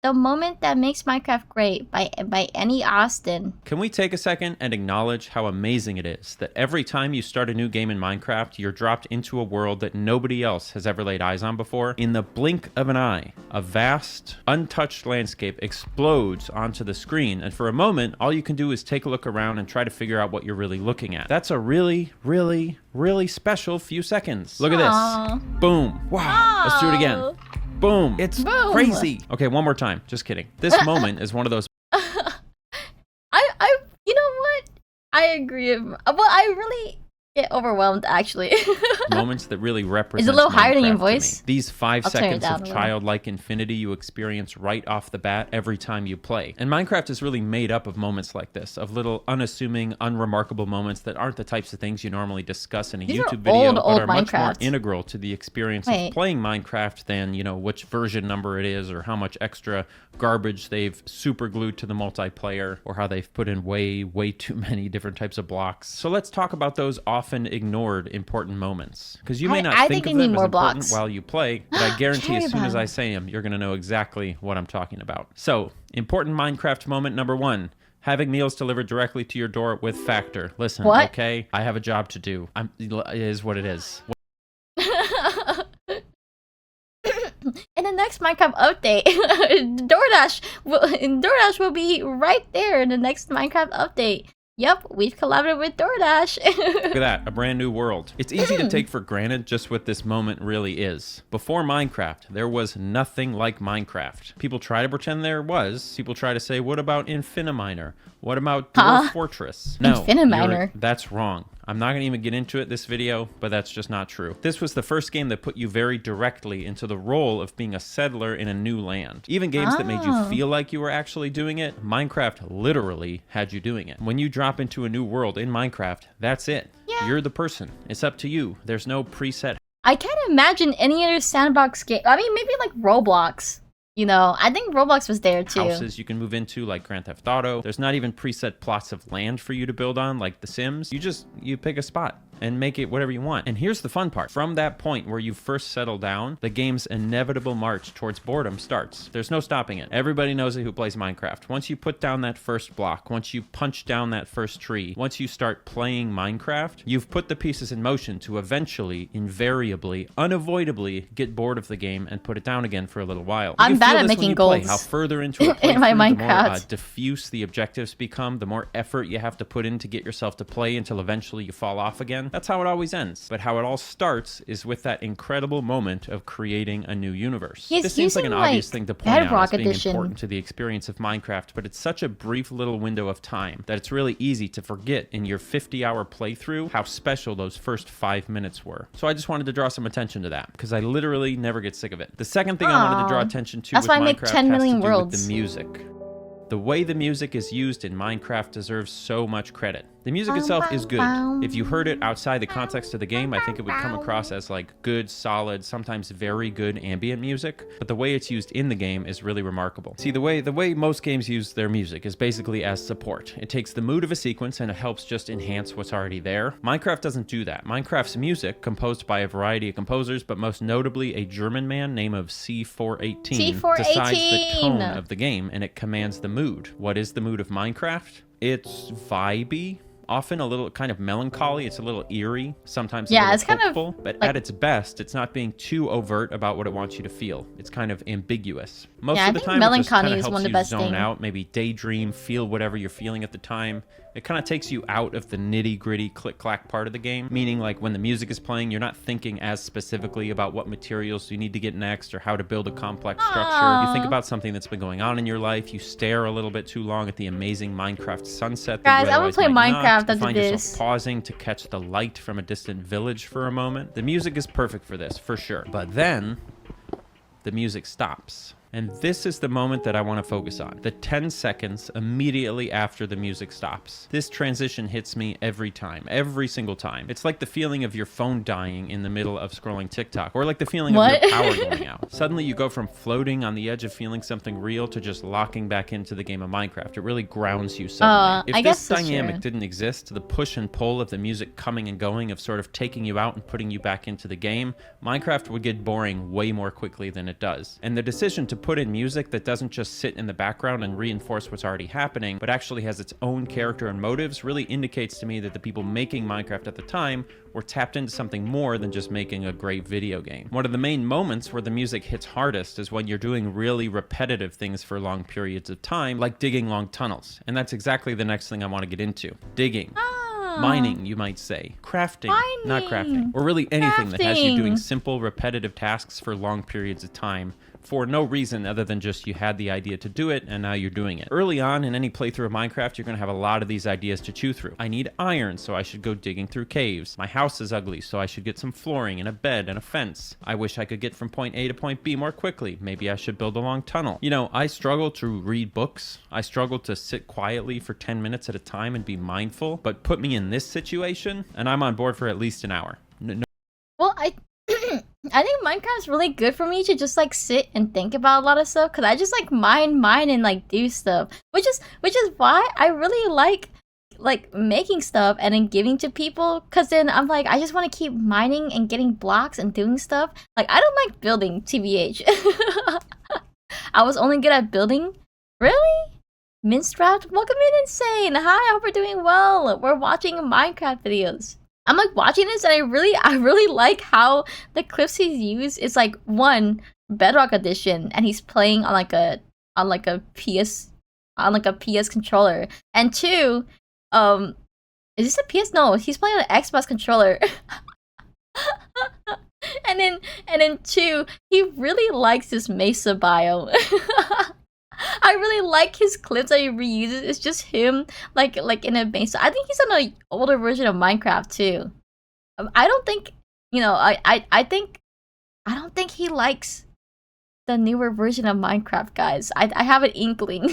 The Moment That Makes Minecraft Great by Annie Austin. Can we take a second and acknowledge how amazing it is that every time you start a new game in Minecraft, you're dropped into a world that nobody else has ever laid eyes on before? In the blink of an eye, a vast, untouched landscape explodes onto the screen, and for a moment, all you can do is take a look around and try to figure out what you're really looking at. That's a really, really, really special few seconds. Look at this. Boom. Wow. Let's do it again. Boom. It's crazy. Okay, one more time. Just kidding. This moment is one of those. You know what? I agree. Well, I really get overwhelmed, actually. moments that really represent. Is it a little higher than your Minecraft to voice? me. These 5 seconds of a little. childlike infinity you experience right off the bat every time you play. And Minecraft is really made up of moments like this, of little unassuming, unremarkable moments that aren't the types of things you normally discuss in a These are YouTube video, but old are much more Minecraft. integral to the experience of playing Minecraft than, you know, which version number it is or how much extra garbage they've super glued to the multiplayer or how they've put in way too many different types of blocks. So let's talk about those often ignored important moments, because you may not think of them as important while you play, but I guarantee as soon as I say them, you're going to know exactly what I'm talking about. So, important Minecraft moment number 1. Having meals delivered directly to your door with Factor. Listen, okay? I have a job to do. It is what it is. In the next Minecraft update, DoorDash will be right there in the next Minecraft update. Yep, we've collaborated with DoorDash. Look at that, a brand new world. It's easy to take for granted just what this moment really is. Before Minecraft, there was nothing like Minecraft. People try to pretend there was. People try to say, what about Infiniminer? What about Dwarf Fortress? No, Infiniminer. That's wrong. I'm not going to even get into it this video, but that's just not true. This was the first game that put you very directly into the role of being a settler in a new land. Even games that made you feel like you were actually doing it, Minecraft literally had you doing it. When you drop into a new world in Minecraft, that's it. Yeah. You're the person. It's up to you. There's no preset. I can't imagine any other sandbox game. I mean, maybe like Roblox. You know, I think Roblox was there too. Houses you can move into like Grand Theft Auto. There's not even preset plots of land for you to build on like The Sims. You pick a spot and make it whatever you want. And here's the fun part. From that point where you first settle down, the game's inevitable march towards boredom starts. There's no stopping it. Everybody knows it who plays Minecraft. Once you put down that first block, once you punch down that first tree, once you start playing Minecraft, you've put the pieces in motion to eventually, invariably, unavoidably get bored of the game and put it down again for a little while. I'm bad at making goals. How further into a playthrough, in my the Minecraft. more diffuse the objectives become, the more effort you have to put in to get yourself to play until eventually you fall off again. That's how it always ends. But how it all starts is with that incredible moment of creating a new universe. This seems like an obvious thing to point out as being important to the experience of Minecraft, but it's such a brief little window of time that it's really easy to forget in your 50-hour playthrough how special those first 5 minutes were. So I just wanted to draw some attention to that, because I literally never get sick of it. The second thing I wanted to draw attention to with Minecraft has to do with the music. The way the music is used in Minecraft deserves so much credit. The music itself is good. If you heard it outside the context of the game, I think it would come across as like good, solid, sometimes very good ambient music, but the way it's used in the game is really remarkable. See, the way most games use their music is basically as support. It takes the mood of a sequence and it helps just enhance what's already there. Minecraft doesn't do that. Minecraft's music, composed by a variety of composers, but most notably a German man named C418, decides the tone of the game and it commands the mood. What is the mood of Minecraft? It's vibey. Often a little kind of melancholy. It's a little eerie, sometimes a little hopeful, but at its best, it's not being too overt about what it wants you to feel. It's kind of ambiguous. Most of the time, it just kind of helps you zone out, maybe daydream, feel whatever you're feeling at the time. It kind of takes you out of the nitty-gritty click-clack part of the game, meaning like when the music is playing, you're not thinking as specifically about what materials you need to get next or how to build a complex structure. You think about something that's been going on in your life. You stare a little bit too long at the amazing Minecraft sunset. Guys, I would play Minecraft after this. You find yourself pausing to catch the light from a distant village for a moment. The music is perfect for this, for sure. But then the music stops. And this is the moment that I want to focus on. The 10 seconds immediately after the music stops. This transition hits me every time, every single time. It's like the feeling of your phone dying in the middle of scrolling TikTok, or like the feeling of your power going out. Suddenly you go from floating on the edge of feeling something real to just locking back into the game of Minecraft. It really grounds you suddenly. If this dynamic didn't exist, the push and pull of the music coming and going, of sort of taking you out and putting you back into the game, Minecraft would get boring way more quickly than it does. And the decision to put in music that doesn't just sit in the background and reinforce what's already happening, but actually has its own character and motives really indicates to me that the people making Minecraft at the time were tapped into something more than just making a great video game. One of the main moments where the music hits hardest is when you're doing really repetitive things for long periods of time, like digging long tunnels. And that's exactly the next thing I want to get into. Digging. Mining, you might say. Crafting, not crafting. Or really anything that has you doing simple, repetitive tasks for long periods of time for no reason other than just you had the idea to do it and now you're doing it. Early on in any playthrough of Minecraft, you're going to have a lot of these ideas to chew through. I need iron, so I should go digging through caves. My house is ugly, so I should get some flooring and a bed and a fence. I wish I could get from point A to point B more quickly. Maybe I should build a long tunnel. You know, I struggle to read books. I struggle to sit quietly for 10 minutes at a time and be mindful, but put me in this situation and I'm on board for at least an hour. Well, I think Minecraft's really good for me to just like sit and think about a lot of stuff because I just like mine and like do stuff, which is why I really like making stuff and then giving to people, because then I'm like, I just want to keep mining and getting blocks and doing stuff. Like, I don't like building, TBH. I was only good at building. Really? Minstraft, welcome in, Insane. Hi, I hope we're doing well. We're watching Minecraft videos. I'm like watching this and I really like how the clips he's used is like, one, Bedrock edition, and he's playing on like a PS controller, and two, is this a PS? No, he's playing on an Xbox controller. and then two, he really likes this Mesa bio. I really like his clips that he reuses. It's just him, like in a base. I think he's on an older version of Minecraft too. I don't think, I don't think he likes the newer version of Minecraft, guys. I have an inkling.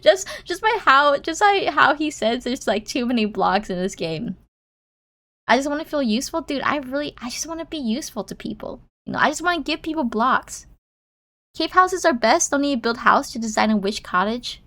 just by how he says there's like too many blocks in this game. I just want to feel useful, dude. I just want to be useful to people. I just want to give people blocks. Cave houses are best. Don't need to build house to design a witch cottage.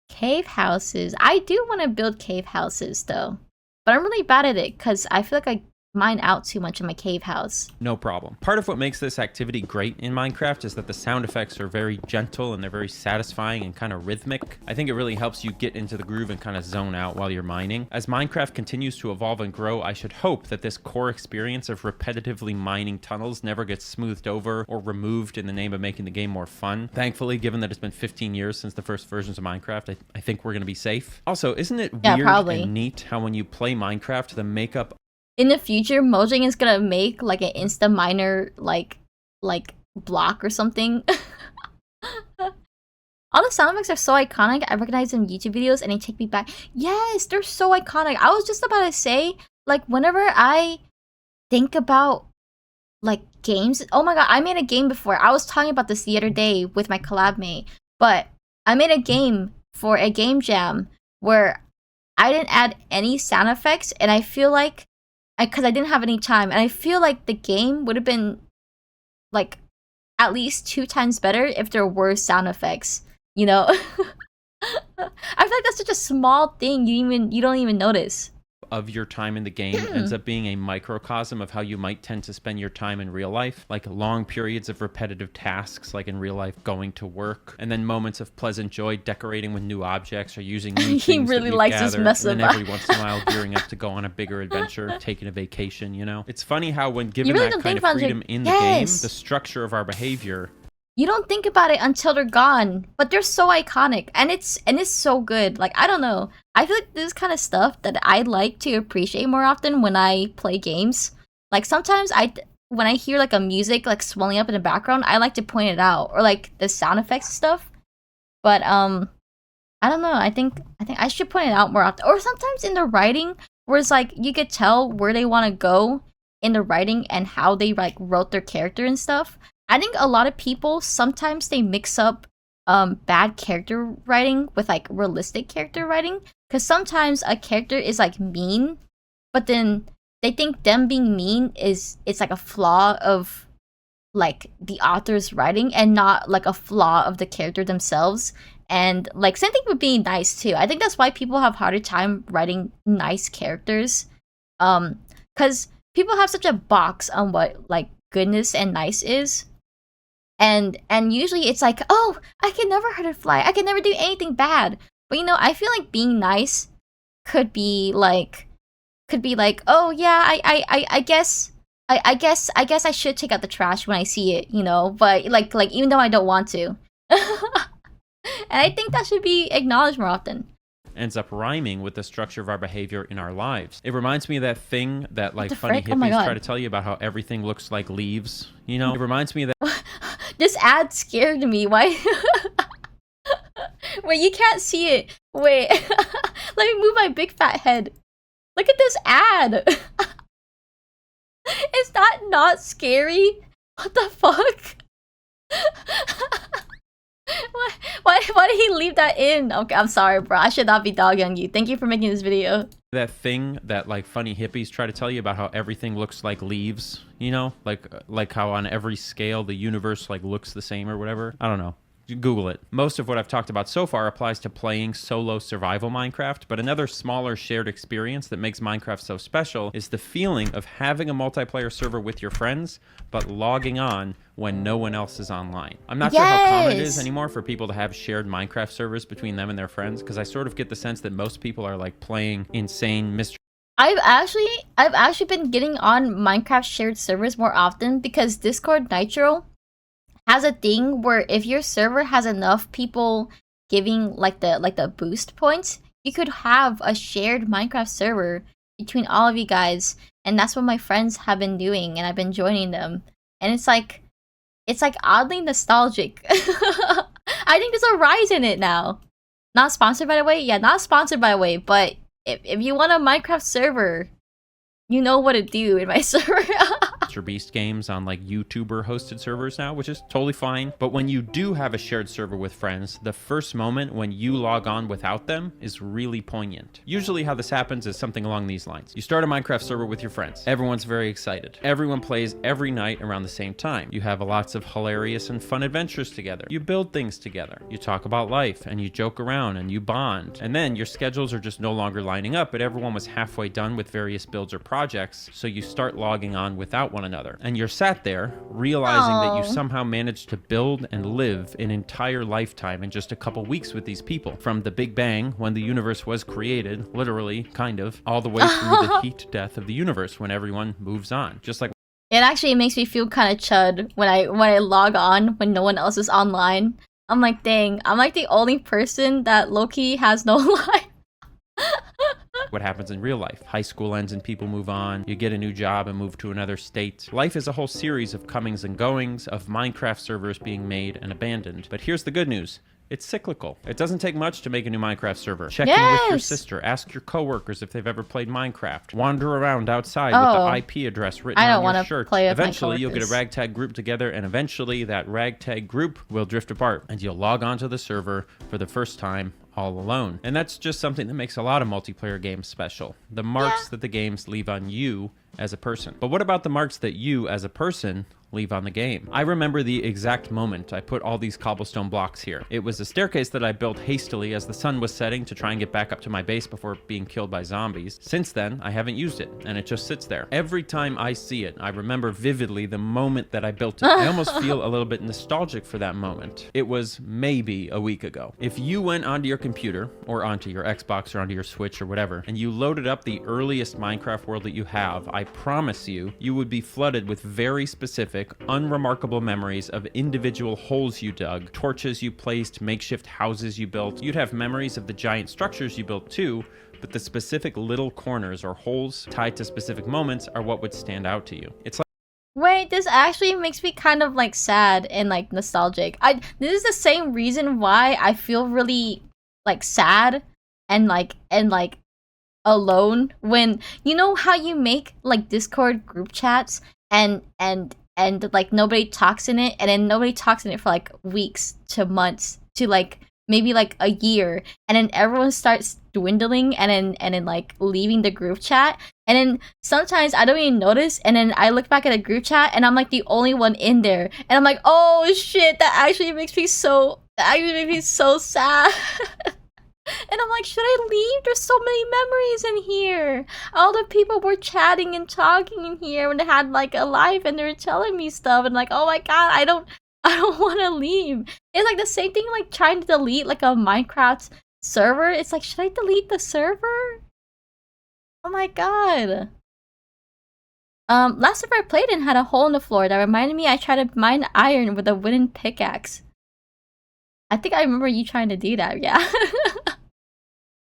Cave houses. I do want to build cave houses though, but I'm really bad at it because I feel like I mine out too much in my cave house. No problem. Part of what makes this activity great in Minecraft is that the sound effects are very gentle and they're very satisfying and kind of rhythmic. I think it really helps you get into the groove and kind of zone out while you're mining. As Minecraft continues to evolve and grow, I should hope that this core experience of repetitively mining tunnels never gets smoothed over or removed in the name of making the game more fun. Thankfully, given that it's been 15 years since the first versions of Minecraft, I think we're going to be safe. Also, isn't it weird and neat how when you play Minecraft, the makeup in the future, Mojang is gonna make like an Insta Miner like block or something. All the sound effects are so iconic. I recognize them in YouTube videos and they take me back. Yes, they're so iconic. I was just about to say, like, whenever I think about like games, oh my god, I made a game before. I was talking about this the other day with my collab mate, but I made a game for a game jam where I didn't add any sound effects, and I feel like because I didn't have any time, and I feel like the game would have been like at least 2 times better if there were sound effects, I feel like that's such a small thing you don't even notice. Of your time in the game ends up being a microcosm of how you might tend to spend your time in real life, like long periods of repetitive tasks, like in real life going to work, and then moments of pleasant joy decorating with new objects or using new he things really that likes gathered, this mess and up. then every once in a while gearing up to go on a bigger adventure, taking a vacation. It's funny how when given really that kind of freedom in the game, the structure of our behavior, you don't think about it until they're gone, but they're so iconic, and it's so good. Like, I don't know. I feel like this kind of stuff that I like to appreciate more often when I play games. Like, sometimes when I hear like a music like swelling up in the background, I like to point it out, or like the sound effects and stuff. But I don't know. I think I should point it out more often. Or sometimes in the writing, where it's like you could tell where they want to go in the writing and how they like wrote their character and stuff. I think a lot of people, sometimes they mix up bad character writing with like realistic character writing, because sometimes a character is like mean, but then they think them being mean it's like a flaw of like the author's writing and not like a flaw of the character themselves. And like same thing with being nice too. I think that's why people have harder time writing nice characters, because people have such a box on what like goodness and nice is. And usually it's like, oh, I can never hurt a fly. I can never do anything bad. But I feel like being nice could be like, oh yeah, I guess I should take out the trash when I see it, but like even though I don't want to. And I think that should be acknowledged more often. Ends up rhyming with the structure of our behavior in our lives. It reminds me of that thing that like funny hippies try to tell you about how everything looks like leaves. It reminds me of that. This ad scared me. Why? Wait, you can't see it. Wait, let me move my big fat head. Look at this ad. Is that not scary? What the fuck? Why did he leave that in? Okay, I'm sorry, bro. I should not be dogging you. Thank you for making this video. That thing that like funny hippies try to tell you about how everything looks like leaves, like how on every scale the universe like looks the same or whatever. I don't know. Google it. Most of what I've talked about so far applies to playing solo survival Minecraft, but another smaller shared experience that makes Minecraft so special is the feeling of having a multiplayer server with your friends, but logging on when no one else is online. I'm not sure how common it is anymore for people to have shared Minecraft servers between them and their friends, because I sort of get the sense that most people are like playing insane mystery. I've actually been getting on Minecraft shared servers more often because Discord Nitro has a thing where if your server has enough people giving like the boost points, you could have a shared Minecraft server between all of you guys, and that's what my friends have been doing, and I've been joining them, and it's like oddly nostalgic. I think there's a rise in it now. Not sponsored by the way, not sponsored by the way, but if you want a Minecraft server, you know what to do in my server. Beast games on like YouTuber hosted servers now, which is totally fine. But when you do have a shared server with friends, the first moment when you log on without them is really poignant. Usually how this happens is something along these lines. You start a Minecraft server with your friends. Everyone's very excited. Everyone plays every night around the same time. You have lots of hilarious and fun adventures together. You build things together. You talk about life and you joke around and you bond. And then your schedules are just no longer lining up, but everyone was halfway done with various builds or projects, so you start logging on without one another. And you're sat there realizing that you somehow managed to build and live an entire lifetime in just a couple weeks with these people. From the Big Bang, when the universe was created, literally, kind of, all the way through the heat death of the universe when everyone moves on. Just like it actually makes me feel kind of chud when I log on when no one else is online. I'm like, dang, I'm like the only person that low-key has no life. What happens in real life. High school ends and people move on. You get a new job and move to another state. Life is a whole series of comings and goings, of Minecraft servers being made and abandoned. But here's the good news. It's cyclical. It doesn't take much to make a new Minecraft server. Check in with your sister. Ask your coworkers if they've ever played Minecraft. Wander around outside with the IP address written on your shirt. Eventually, you'll get a ragtag group together, and eventually that ragtag group will drift apart, and you'll log onto the server for the first time all alone. And that's just something that makes a lot of multiplayer games special. The marks that the games leave on you as a person. But what about the marks that you as a person leave on the game? I remember the exact moment I put all these cobblestone blocks here. It was a staircase that I built hastily as the sun was setting to try and get back up to my base before being killed by zombies. Since then, I haven't used it, and it just sits there. Every time I see it, I remember vividly the moment that I built it. I almost feel a little bit nostalgic for that moment. It was maybe a week ago. If you went onto your computer, or onto your Xbox, or onto your Switch, or whatever, and you loaded up the earliest Minecraft world that you have, I promise you, you would be flooded with very specific, unremarkable memories of individual holes you dug, torches you placed, makeshift houses you built. You'd have memories of the giant structures you built too, but the specific little corners or holes tied to specific moments are what would stand out to you. It's like, wait, this actually makes me kind of like sad and like nostalgic. This is the same reason why I feel really like sad and like alone when, you know how you make like Discord group chats and like nobody talks in it, and then nobody talks in it for like weeks to months to like maybe like a year, and then everyone starts dwindling and then like leaving the group chat, and then sometimes I don't even notice, and then I look back at a group chat and I'm like the only one in there, and I'm like, oh shit, that actually makes me so sad. And I'm like, should I leave? There's so many memories in here. All the people were chatting and talking in here when they had like a live and they were telling me stuff, and like, oh my god, I don't want to leave. It's like the same thing like trying to delete like a Minecraft server. It's like, should I delete the server? Oh my god. Last server I played in had a hole in the floor that reminded me I tried to mine iron with a wooden pickaxe. I think I remember you trying to do that, yeah.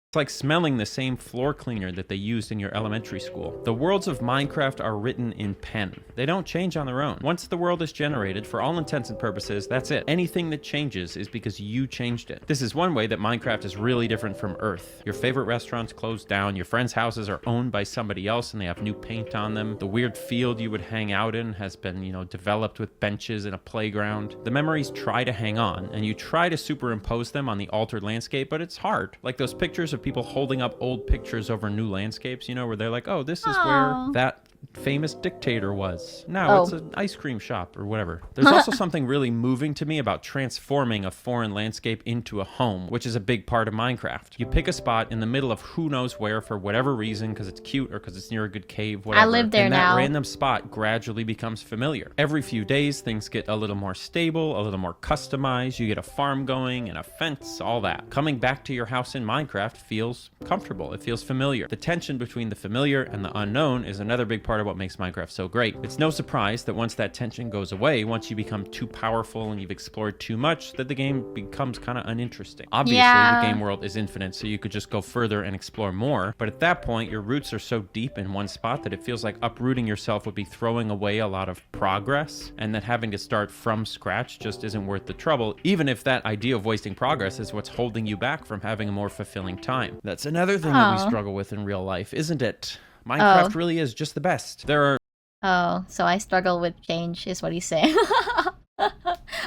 It's like smelling the same floor cleaner that they used in your elementary school. The worlds of Minecraft are written in pen. They don't change on their own. Once the world is generated, for all intents and purposes, that's it. Anything that changes is because you changed it. This is one way that Minecraft is really different from Earth. Your favorite restaurants closed down, your friends' houses are owned by somebody else and they have new paint on them. The weird field you would hang out in has been, developed with benches and a playground. The memories try to hang on, and you try to superimpose them on the altered landscape, but it's hard. Like those pictures of people holding up old pictures over new landscapes, where they're like, oh, this is where that famous dictator was. Now it's an ice cream shop or whatever. There's also something really moving to me about transforming a foreign landscape into a home, which is a big part of Minecraft. You pick a spot in the middle of who knows where for whatever reason, because it's cute or because it's near a good cave, whatever. I live there now. And that random spot gradually becomes familiar. Every few days, things get a little more stable, a little more customized. You get a farm going and a fence, all that. Coming back to your house in Minecraft feels comfortable. It feels familiar. The tension between the familiar and the unknown is another big part of what makes Minecraft so great. It's no surprise that once that tension goes away, once you become too powerful and you've explored too much, that the game becomes kind of uninteresting. Obviously, the game world is infinite, so you could just go further and explore more, but at that point, your roots are so deep in one spot that it feels like uprooting yourself would be throwing away a lot of progress, and that having to start from scratch just isn't worth the trouble, even if that idea of wasting progress is what's holding you back from having a more fulfilling time. That's another thing that we struggle with in real life, isn't it? Minecraft really is just the best. There are... Oh, so I struggle with change, is what he's saying.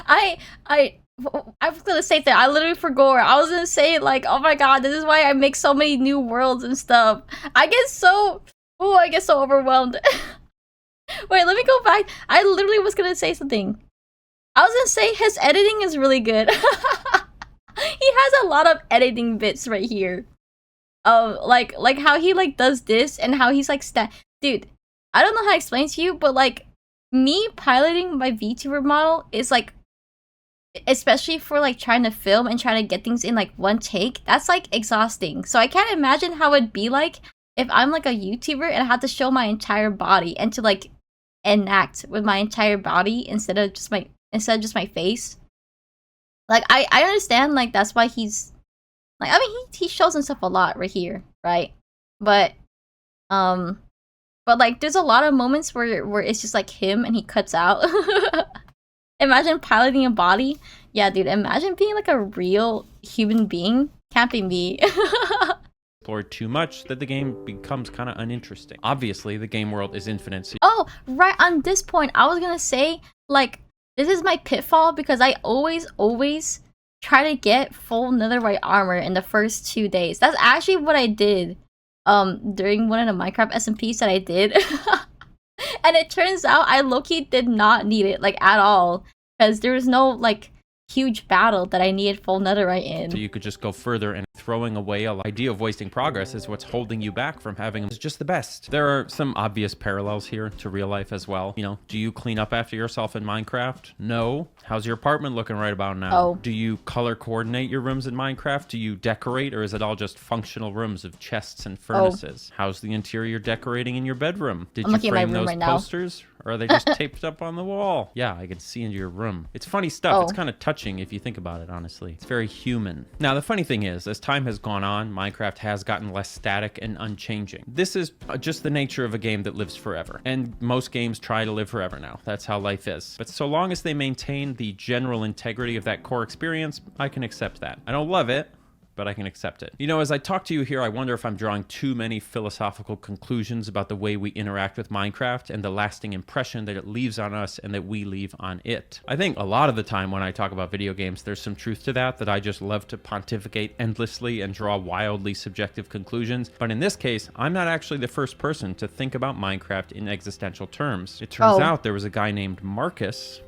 I was gonna say that. I literally forgot. I was gonna say, like, oh my god, this is why I make so many new worlds and stuff. I get so overwhelmed. Wait, let me go back. I literally was gonna say something. I was gonna say his editing is really good. He has a lot of editing bits right here. Like how he like does this and how he's like dude, I don't know how to explain to you, but like me piloting my VTuber model is like, especially for like trying to film and trying to get things in like one take, that's like exhausting. So I can't imagine how it'd be like if I'm like a YouTuber and I had to show my entire body and to like enact with my entire body instead of just my face. Like I understand, like that's why he's like, I mean, he shows himself a lot right here, right? But like, there's a lot of moments where it's just like him and he cuts out. Imagine piloting a body. Yeah, dude, imagine being like a real human being. Can't be me. Explored too much that the game becomes kind of uninteresting. Obviously, the game world is infinite. So oh, right, on this point, I was gonna say, like, this is my pitfall because I always try to get full netherite armor in the first 2 days. That's actually what I did during one of the Minecraft SMPs that I did. And it turns out I low-key did not need it, like, at all. Because there was no, like, huge battle that I needed full netherite in. So you could just go further, and throwing away an idea of wasting progress is what's holding you back from having them. It's just the best. There are some obvious parallels here to real life as well. Do you clean up after yourself in Minecraft? No. How's your apartment looking right about now? Oh. Do you color coordinate your rooms in Minecraft? Do you decorate, or is it all just functional rooms of chests and furnaces? How's the interior decorating in your bedroom? Did you frame those posters? Or are they just taped up on the wall? Yeah, I can see into your room. It's funny stuff. It's kind of touching if you think about it, honestly. It's very human. Now, the funny thing is, as time has gone on, Minecraft has gotten less static and unchanging. This is just the nature of a game that lives forever. And most games try to live forever now. That's how life is. But so long as they maintain the general integrity of that core experience, I can accept that. I don't love it, but I can accept it. As I talk to you here, I wonder if I'm drawing too many philosophical conclusions about the way we interact with Minecraft and the lasting impression that it leaves on us and that we leave on it. I think a lot of the time when I talk about video games, there's some truth to that I just love to pontificate endlessly and draw wildly subjective conclusions. But in this case, I'm not actually the first person to think about Minecraft in existential terms. It turns out there was a guy named Marcus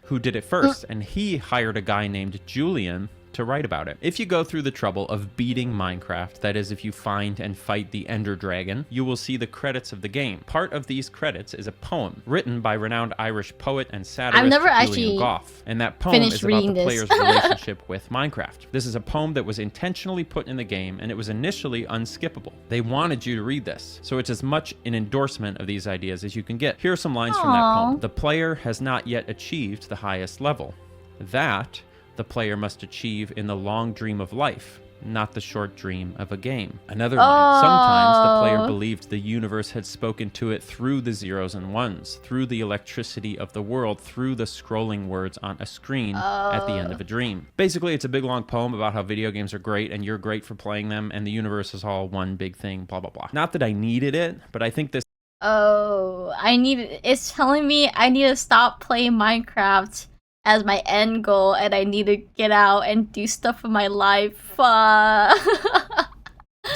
who did it first, and he hired a guy named Julian to write about it. If you go through the trouble of beating Minecraft, that is, if you find and fight the Ender Dragon, you will see the credits of the game. Part of these credits is a poem written by renowned Irish poet and satirist I've never Julian actually Gough, and that poem is about the this. player's relationship with Minecraft. This is a poem that was intentionally put in the game, and it was initially unskippable. They wanted you to read this, so it's as much an endorsement of these ideas as you can get. Here are some lines from that poem. The player has not yet achieved the highest level. That the player must achieve in the long dream of life, not the short dream of a game. Another line. Sometimes the player believed the universe had spoken to it through the zeros and ones, through the electricity of the world, through the scrolling words on a screen at the end of a dream. Basically, it's a big long poem about how video games are great and you're great for playing them and the universe is all one big thing, blah, blah, blah. Not that I needed it, but I think this it's telling me I need to stop playing Minecraft as my end goal, and I need to get out and do stuff in my life. This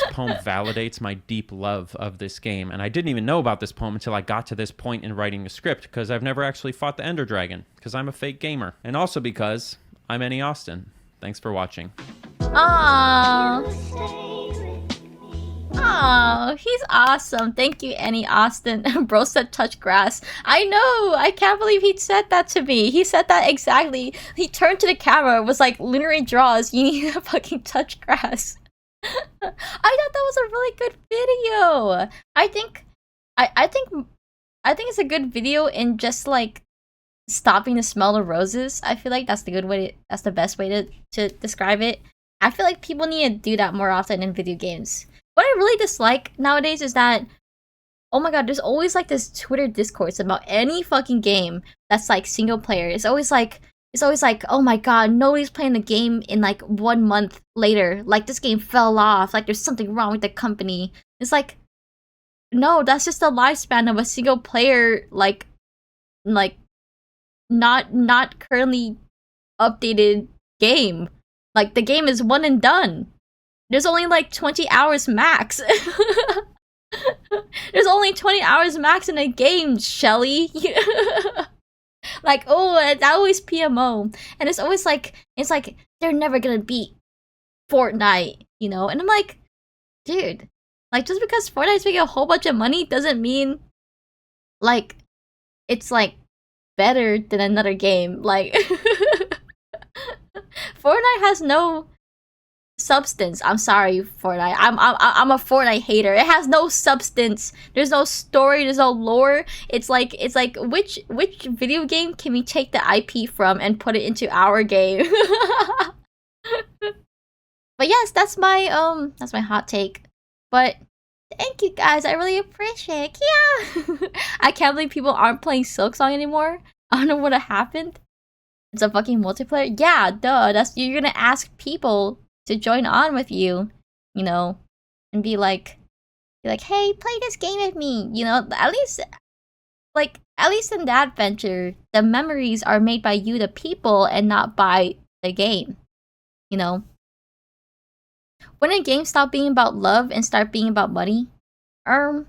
poem validates my deep love of this game, and I didn't even know about this poem until I got to this point in writing the script, because I've never actually fought the Ender Dragon, because I'm a fake gamer, and also because I'm Annie Austin. Thanks for watching. Oh, he's awesome. Thank you, Annie Austin. Bro said touch grass. I know. I can't believe he said that to me. He said that exactly. He turned to the camera, was like, Lunary draws, you need to fucking touch grass. I thought that was a really good video. I think it's a good video in just like stopping to smell the roses. I feel like that's the best way to describe it. I feel like people need to do that more often in video games. What I really dislike nowadays is that, oh my god, there's always like this Twitter discourse about any fucking game that's like single player. It's always like, oh my god, nobody's playing the game in like 1 month later. Like this game fell off. Like there's something wrong with the company. It's like, no, that's just the lifespan of a single player, like not currently updated game. Like the game is one and done. There's only like 20 hours max. There's only 20 hours max in a game, Shelly. Like, oh, it's always PMO. And it's always like, they're never gonna beat Fortnite, you know? And I'm like, dude, like, just because Fortnite's making a whole bunch of money doesn't mean, like, it's, like, better than another game. Like, Fortnite has no substance. I'm sorry, Fortnite. I'm a Fortnite hater. It has no substance. There's no story. There's no lore. It's like which video game can we take the IP from and put it into our game? But yes, that's my hot take. But thank you guys. I really appreciate it. Yeah. I can't believe people aren't playing Silksong anymore. I don't know what happened. It's a fucking multiplayer. Yeah, duh. You're gonna ask people to join on with you, you know, and be like, hey, play this game with me, you know. At least in that venture, the memories are made by you, the people, and not by the game, you know. When a game stop being about love and start being about money, you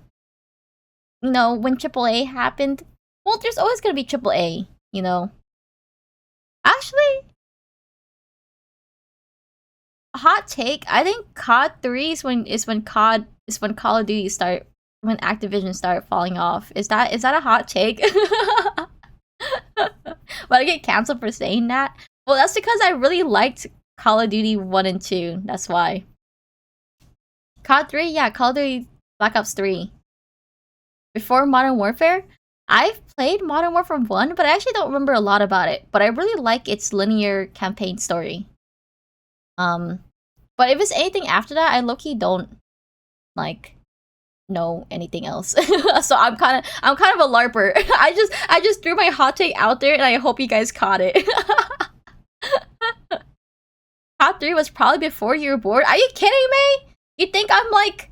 know, when AAA happened, well, there's always gonna be AAA, you know. Actually, hot take, I think COD 3 is when Call of Duty when Activision started falling off. Is that a hot take? But I get canceled for saying that? Well, that's because I really liked Call of Duty 1 and 2. That's why. COD 3, yeah, Call of Duty Black Ops 3. Before Modern Warfare, I've played Modern Warfare 1, but I actually don't remember a lot about it. But I really like its linear campaign story. But if it's anything after that, I low-key don't like know anything else. So I'm kind of a LARPer. I just threw my hot take out there and I hope you guys caught it. COD 3 was probably before you were born. Are you kidding me? You think I'm like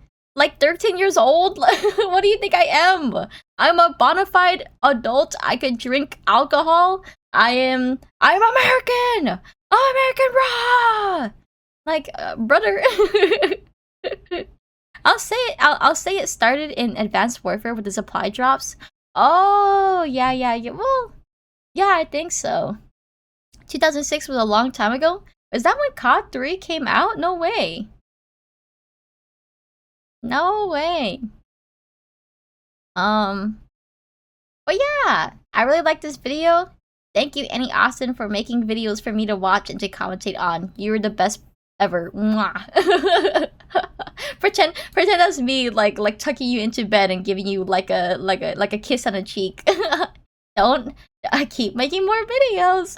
13 years old? What do you think I am? I'm a bona fide adult. I could drink alcohol. I'm American. I'm American raw. Like, brother. I'll say it started in Advanced Warfare with the supply drops. Oh, yeah. Well, yeah, I think so. 2006 was a long time ago. Is that when COD 3 came out? No way. No way. But yeah, I really like this video. Thank you, Annie Austin, for making videos for me to watch and to commentate on. You were the best ever. Mwah. pretend that's me like tucking you into bed and giving you like a kiss on the cheek. Don't keep making more videos.